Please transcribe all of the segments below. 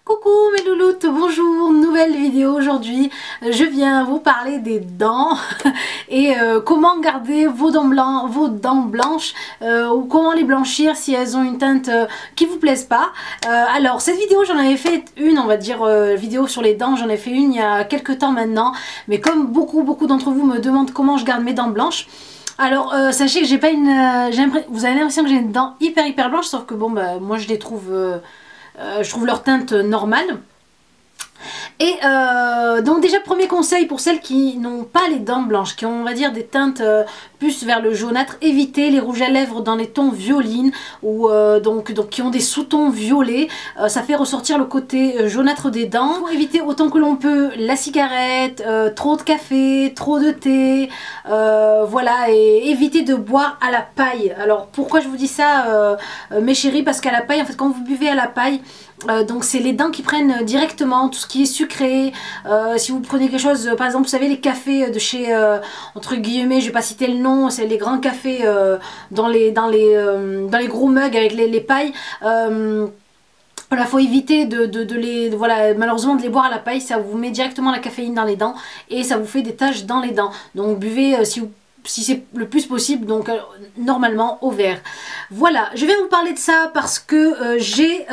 Coucou mes louloutes, bonjour, nouvelle vidéo aujourd'hui. Je viens vous parler des dents et comment garder vos dents blanches ou comment les blanchir si elles ont une teinte qui vous plaise pas. Alors cette vidéo j'en avais fait une, on va dire vidéo sur les dents, j'en ai fait une il y a quelques temps maintenant, mais comme beaucoup d'entre vous me demandent comment je garde mes dents blanches. Alors sachez que j'ai pas une, vous avez l'impression que j'ai une dent hyper blanche, sauf que bon bah moi je les trouve je trouve leur teinte normale. Et donc déjà premier conseil pour celles qui n'ont pas les dents blanches, qui ont on va dire des teintes plus vers le jaunâtre, évitez les rouges à lèvres dans les tons violines ou donc qui ont des sous-tons violets, ça fait ressortir le côté jaunâtre des dents. Faut éviter autant que l'on peut la cigarette, trop de café, trop de thé, voilà, et évitez de boire à la paille. Alors pourquoi je vous dis ça mes chéris? Parce qu'à la paille, en fait quand vous buvez à la paille, donc c'est les dents qui prennent directement tout ce qui est sucré. Si vous prenez quelque chose, par exemple vous savez les cafés de chez entre guillemets, je vais pas citer le nom, c'est les grands cafés dans les gros mugs avec les pailles. Voilà, faut éviter voilà, malheureusement de les boire à la paille, ça vous met directement la caféine dans les dents et ça vous fait des taches dans les dents. Donc buvez si c'est le plus possible, donc normalement au verre. Voilà, je vais vous parler de ça parce que j'ai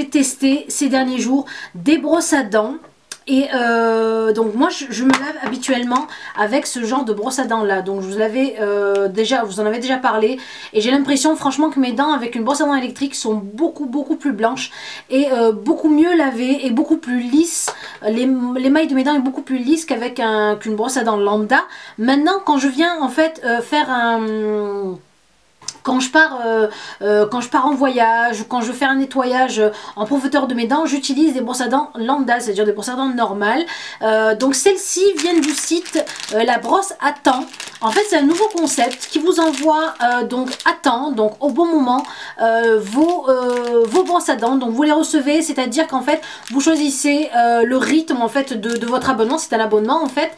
testé ces derniers jours des brosses à dents. Et donc moi je me lave habituellement avec ce genre de brosse à dents là. Donc je vous en avais déjà parlé. Et j'ai l'impression franchement que mes dents avec une brosse à dents électrique sont beaucoup plus blanches. Et beaucoup mieux lavées et beaucoup plus lisses. L'émail de mes dents est beaucoup plus lisse qu'une brosse à dents lambda. Maintenant quand je viens en fait faire un... Quand je pars en voyage ou quand je veux faire un nettoyage en profondeur de mes dents, j'utilise des brosses à dents lambda, c'est-à-dire des brosses à dents normales. Donc celles-ci viennent du site La Brosse à Temps. En fait c'est un nouveau concept qui vous envoie donc à temps, donc au bon moment, vos brosses à dents. Donc vous les recevez, c'est-à-dire qu'en fait vous choisissez le rythme en fait de votre abonnement, c'est un abonnement en fait.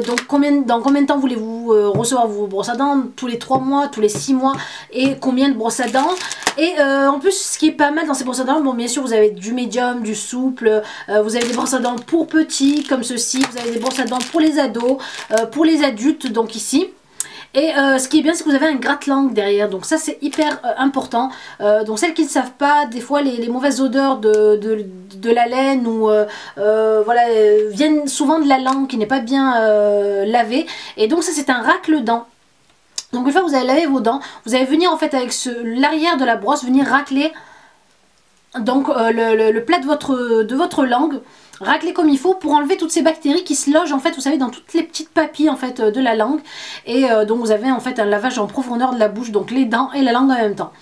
Donc dans combien de temps voulez-vous recevoir vos brosses à dents? Tous les 3 mois, tous les 6 mois? Et combien de brosses à dents. Et en plus ce qui est pas mal dans ces brosses à dents, bon bien sûr vous avez du médium, du souple, vous avez des brosses à dents pour petits comme ceci, vous avez des brosses à dents pour les ados, pour les adultes donc ici. Et ce qui est bien c'est que vous avez un gratte-langue derrière, donc ça c'est hyper important. Donc celles qui ne savent pas, des fois les mauvaises odeurs de la laine ou voilà, viennent souvent de la langue qui n'est pas bien lavée. Et donc ça c'est un racle-dents. Donc une fois que vous avez lavé vos dents, vous allez venir en fait avec l'arrière de la brosse, venir racler donc le plat de votre langue, racler comme il faut pour enlever toutes ces bactéries qui se logent en fait, vous savez, dans toutes les petites papilles en fait de la langue. Et donc vous avez en fait un lavage en profondeur de la bouche, donc les dents et la langue en même temps.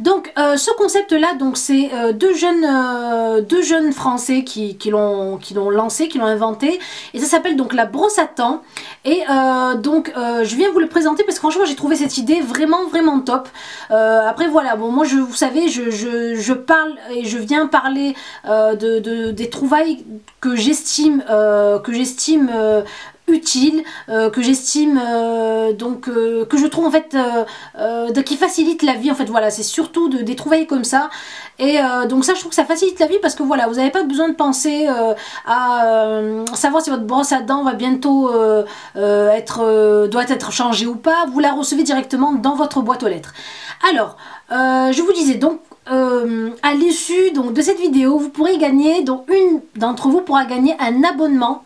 Donc ce concept là, donc c'est deux jeunes français qui l'ont lancé, qui l'ont inventé, et ça s'appelle donc la brosse à temps. Et donc je viens vous le présenter parce que franchement j'ai trouvé cette idée vraiment top. Après voilà, bon moi vous savez je parle et je viens parler des trouvailles que j'estime utile, que j'estime que je trouve en fait qui facilite la vie en fait. Voilà, c'est surtout des trouvailles comme ça. Et donc ça je trouve que ça facilite la vie parce que voilà, vous n'avez pas besoin de penser à savoir si votre brosse à dents va bientôt doit être changée ou pas. Vous la recevez directement dans votre boîte aux lettres. Alors je vous disais donc à l'issue de cette vidéo vous pourrez gagner, donc une d'entre vous pourra gagner un abonnement,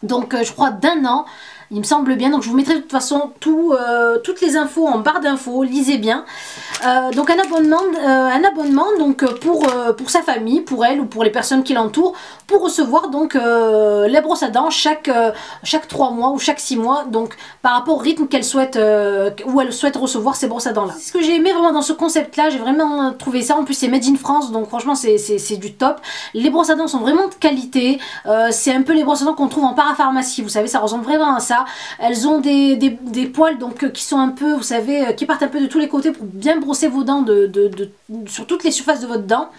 donc je crois d'1 an il me semble bien. Donc je vous mettrai de toute façon toutes les infos en barre d'infos, lisez bien. Donc un abonnement donc pour sa famille, pour elle ou pour les personnes qui l'entourent, pour recevoir donc les brosses à dents chaque 3 mois ou chaque 6 mois, donc par rapport au rythme qu'elle souhaite où elle souhaite recevoir ces brosses à dents là. Ce que j'ai aimé vraiment dans ce concept là, j'ai vraiment trouvé ça, en plus c'est made in France, donc franchement c'est du top. Les brosses à dents sont vraiment de qualité, c'est un peu les brosses à dents qu'on trouve en parapharmacie, vous savez, ça ressemble vraiment à ça. là. Elles ont des poils donc qui sont un peu, vous savez, qui partent un peu de tous les côtés pour bien brosser vos dents sur toutes les surfaces de votre dent.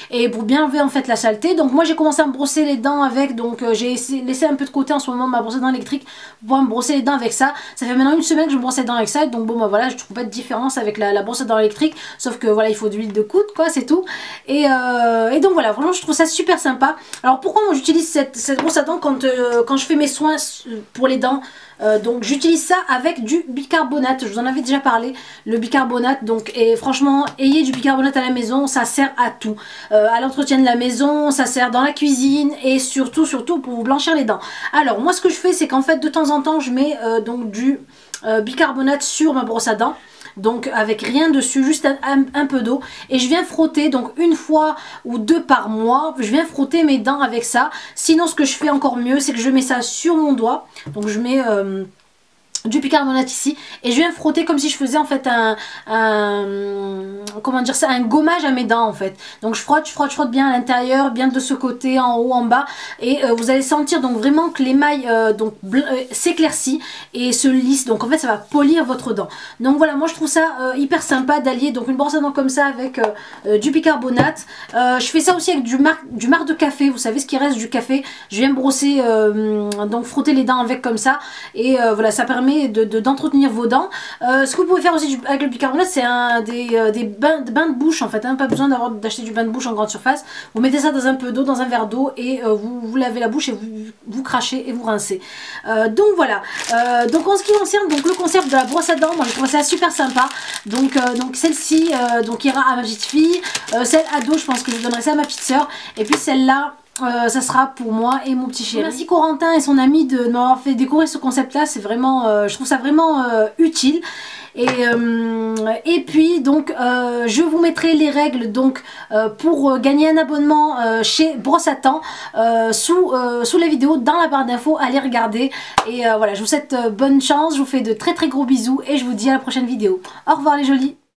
Et pour bien enlever en fait la saleté. Donc moi j'ai commencé à me brosser les dents avec, donc j'ai laissé un peu de côté en ce moment ma brosse à dents électrique pour pouvoir me brosser les dents avec ça. Ça fait maintenant une semaine que je me brosse les dents avec ça, donc bon bah voilà, je trouve pas de différence avec la brosse à dents électrique, sauf que voilà, il faut de l'huile de coude quoi, c'est tout. Et donc voilà, vraiment je trouve ça super sympa. Alors pourquoi moi j'utilise cette brosse à dents quand je fais mes soins pour les dents? Donc j'utilise ça avec du bicarbonate, je vous en avais déjà parlé, le bicarbonate. Donc, et franchement, ayez du bicarbonate à la maison, ça sert à tout, à l'entretien de la maison, ça sert dans la cuisine et surtout pour vous blanchir les dents. Alors moi ce que je fais, c'est qu'en fait de temps en temps je mets donc du bicarbonate sur ma brosse à dents. Donc avec rien dessus, juste un peu d'eau, et je viens frotter donc une fois ou deux par mois, je viens frotter mes dents avec ça. Sinon ce que je fais encore mieux, c'est que je mets ça sur mon doigt, donc je mets du bicarbonate ici et je viens frotter comme si je faisais en fait comment dire ça, un gommage à mes dents en fait. Donc je frotte bien à l'intérieur, bien de ce côté, en haut, en bas, et vous allez sentir donc vraiment que l'émail s'éclaircit et se lisse. Donc en fait ça va polir votre dent. Donc voilà, moi je trouve ça hyper sympa d'allier donc une brosse à dents comme ça avec du bicarbonate. Je fais ça aussi avec du marc de café, vous savez ce qui reste du café. Je viens me brosser donc frotter les dents avec comme ça, et voilà, ça permet d'entretenir vos dents. Ce que vous pouvez faire aussi avec le bicarbonate, c'est des bains de bouche en fait, hein. Pas besoin d'acheter du bain de bouche en grande surface. Vous mettez ça dans un peu d'eau, dans un verre d'eau, et vous lavez la bouche et vous crachez et vous rincez. Donc voilà. Donc en ce qui concerne donc le concept de la brosse à dents, moi j'ai trouvé ça super sympa. Donc celle-ci donc ira à ma petite fille, celle ado je pense que je donnerai ça à ma petite soeur, et puis celle-là ça sera pour moi et mon petit chéri. Merci Corentin et son ami de m'avoir fait découvrir ce concept là, c'est vraiment je trouve ça vraiment utile. Et puis donc je vous mettrai les règles donc pour gagner un abonnement chez Brosse à Dents sous la vidéo, dans la barre d'infos, allez regarder. Et voilà, je vous souhaite bonne chance, je vous fais de très gros bisous et je vous dis à la prochaine vidéo. Au revoir les jolis.